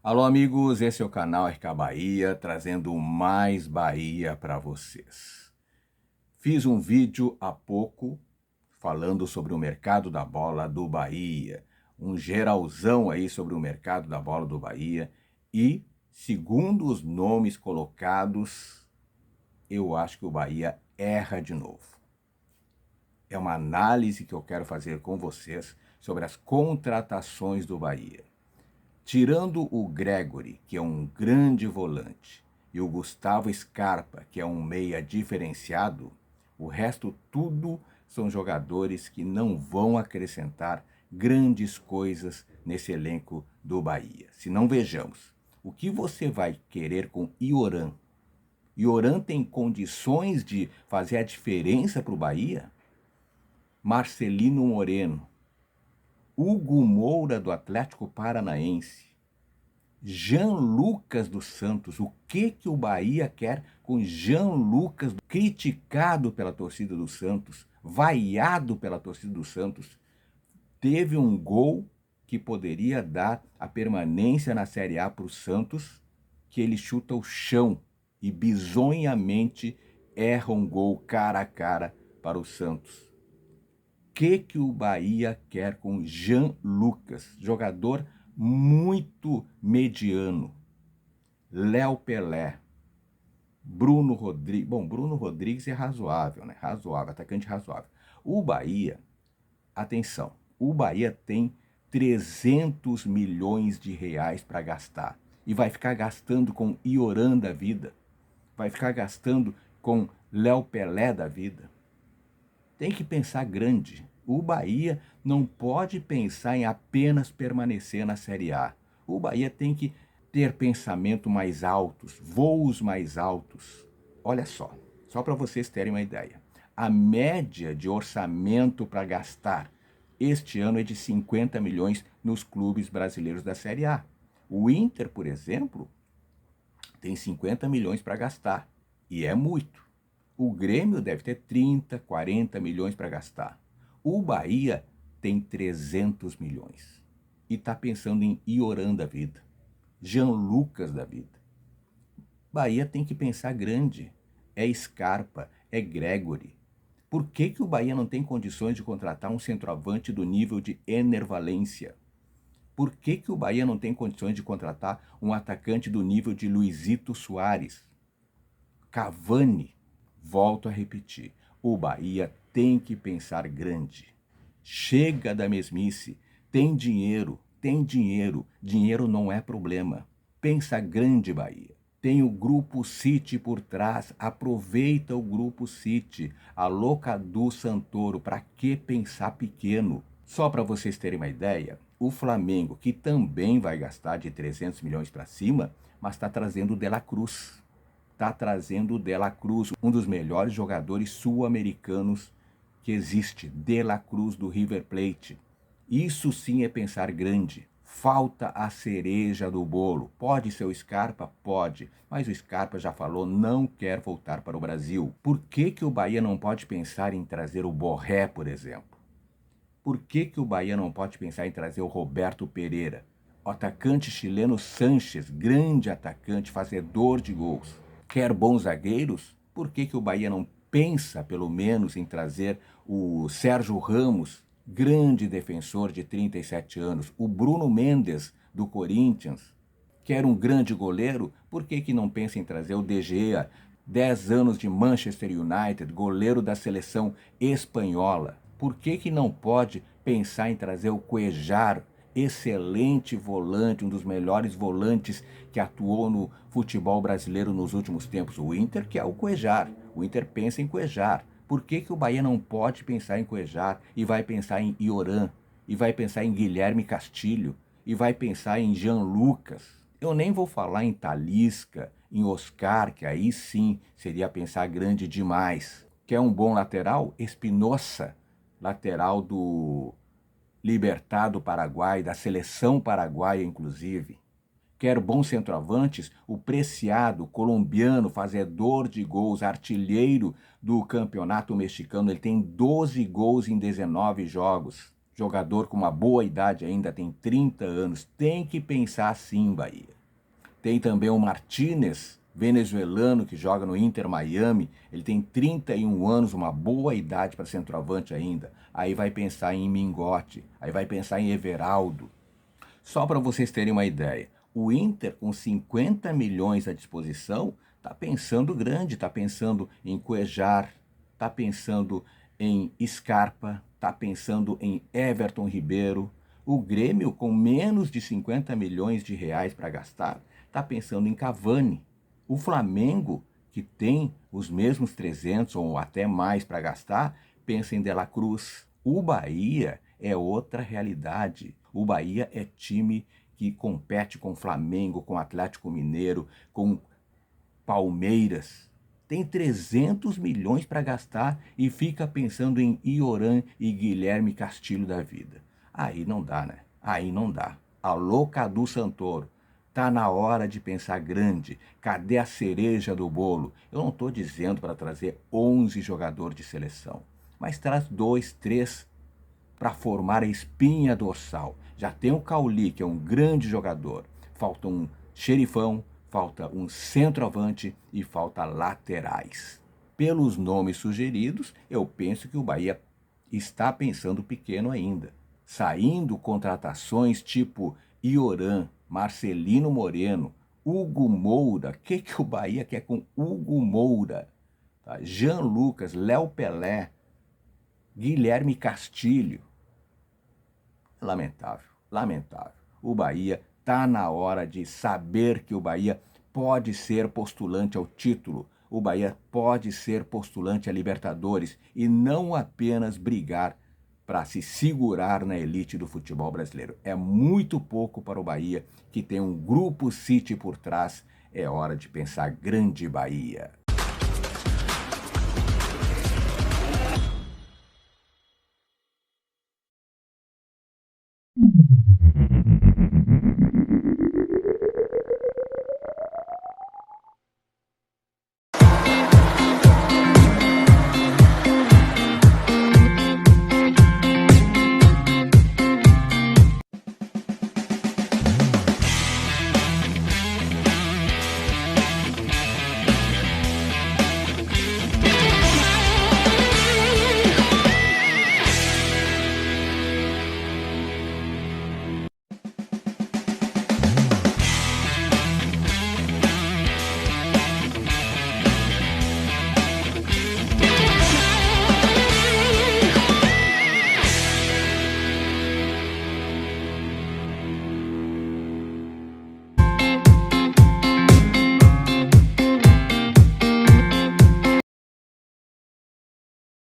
Alô, amigos, esse é o canal RK Bahia, trazendo mais Bahia para vocês. Fiz um vídeo há pouco falando sobre o mercado da bola do Bahia, um geralzão aí sobre o mercado da bola do Bahia e, segundo os nomes colocados, eu acho que o Bahia erra de novo. É uma análise que eu quero fazer com vocês sobre as contratações do Bahia. Tirando o Gregory, que é um grande volante, e o Gustavo Scarpa, que é um meia diferenciado, o resto tudo são jogadores que não vão acrescentar grandes coisas nesse elenco do Bahia. Se não, vejamos, o que você vai querer com Ioran? Ioran tem condições de fazer a diferença para o Bahia? Marcelino Moreno, Hugo Moura do Atlético Paranaense, Jean Lucas dos Santos. O que o Bahia quer com Jean Lucas, criticado pela torcida do Santos, vaiado pela torcida do Santos? Teve um gol que poderia dar a permanência na Série A para o Santos, que ele chuta o chão e bizonhamente erra um gol cara a cara para o Santos. O que o Bahia quer com Jean Lucas, jogador muito mediano? Léo Pelé, Bruno Rodrigues. Bom, Bruno Rodrigues é razoável, né? Razoável, atacante razoável. O Bahia, atenção, o Bahia tem 300 milhões de reais para gastar. E vai ficar gastando com Ioran da vida. Vai ficar gastando com Léo Pelé da vida. Tem que pensar grande. O Bahia não pode pensar em apenas permanecer na Série A. O Bahia tem que ter pensamento mais altos, voos mais altos. Olha só para vocês terem uma ideia. A média de orçamento para gastar este ano é de 50 milhões nos clubes brasileiros da Série A. O Inter, por exemplo, tem 50 milhões para gastar, e é muito. O Grêmio deve ter 30, 40 milhões para gastar. O Bahia tem 300 milhões. E está pensando em Ioran da vida, Jean Lucas da vida. Bahia tem que pensar grande. É Scarpa, é Gregory. Por que o Bahia não tem condições de contratar um centroavante do nível de Ener Valencia? Por que o Bahia não tem condições de contratar um atacante do nível de Luizito Soares? Cavani? Volto a repetir, o Bahia tem que pensar grande. Chega da mesmice. Tem dinheiro, dinheiro não é problema. Pensa grande, Bahia. Tem o Grupo City por trás, aproveita o Grupo City. Alô, Cadu Santoro, para que pensar pequeno? Só para vocês terem uma ideia, o Flamengo, que também vai gastar de 300 milhões para cima, mas está trazendo o De La Cruz. Está trazendo o De La Cruz, um dos melhores jogadores sul-americanos que existe. De La Cruz do River Plate. Isso sim é pensar grande. Falta a cereja do bolo. Pode ser o Scarpa? Pode. Mas o Scarpa já falou, não quer voltar para o Brasil. Por que o Bahia não pode pensar em trazer o Borré, por exemplo? Por que o Bahia não pode pensar em trazer o Roberto Pereira? O atacante chileno Sanches, grande atacante, fazedor de gols. Quer bons zagueiros? Por que o Bahia não pensa, pelo menos, em trazer o Sérgio Ramos, grande defensor de 37 anos, o Bruno Mendes, do Corinthians? Quer um grande goleiro? Por que não pensa em trazer o De Gea, 10 anos de Manchester United, goleiro da seleção espanhola? Por que não pode pensar em trazer o Cuéllar, excelente volante, um dos melhores volantes que atuou no futebol brasileiro nos últimos tempos? O Inter quer o Cuéllar, o Inter pensa em Cuéllar. Por que o Bahia não pode pensar em Cuéllar e vai pensar em Ioran, e vai pensar em Guilherme Castilho, e vai pensar em Jean Lucas? Eu nem vou falar em Talisca, em Oscar, que aí sim seria pensar grande demais. Quer um bom lateral? Espinosa, lateral do Libertad do Paraguai, da seleção paraguaia inclusive. Quer bons centroavantes? O Preciado, colombiano, fazedor de gols, artilheiro do campeonato mexicano. Ele tem 12 gols em 19 jogos. jogador com uma boa idade ainda, tem 30 anos, tem que pensar assim, Bahia. Tem também o Martínez, venezuelano, que joga no Inter Miami, ele tem 31 anos, uma boa idade para centroavante ainda. Aí vai pensar em Mingote, aí vai pensar em Everaldo. Só para vocês terem uma ideia, o Inter, com 50 milhões à disposição, está pensando grande, está pensando em Cuejar, está pensando em Scarpa, está pensando em Everton Ribeiro. O Grêmio, com menos de 50 milhões de reais para gastar, está pensando em Cavani. O Flamengo, que tem os mesmos 300 ou até mais para gastar, pensa em De La Cruz. O Bahia é outra realidade. O Bahia é time que compete com Flamengo, com Atlético Mineiro, com Palmeiras. Tem 300 milhões para gastar e fica pensando em Ioran e Guilherme Castilho da vida. Aí não dá, né? Aí não dá. Alô, Cadu Santoro. Tá na hora de pensar grande. Cadê a cereja do bolo? Eu não estou dizendo para trazer 11 jogadores de seleção, mas traz 2, 3 para formar a espinha dorsal. Já tem o Cauli, que é um grande jogador. Falta um xerifão, falta um centroavante e falta laterais. Pelos nomes sugeridos, eu penso que o Bahia está pensando pequeno ainda. Saindo contratações tipo Ioran, Marcelino Moreno, Hugo Moura. O que o Bahia quer com Hugo Moura? Tá? Jean Lucas, Léo Pelé, Guilherme Castilho. Lamentável, lamentável. O Bahia está na hora de saber que o Bahia pode ser postulante ao título. O Bahia pode ser postulante a Libertadores e não apenas brigar para se segurar na elite do futebol brasileiro. É muito pouco para o Bahia, que tem um grupo City por trás. É hora de pensar grande Bahia.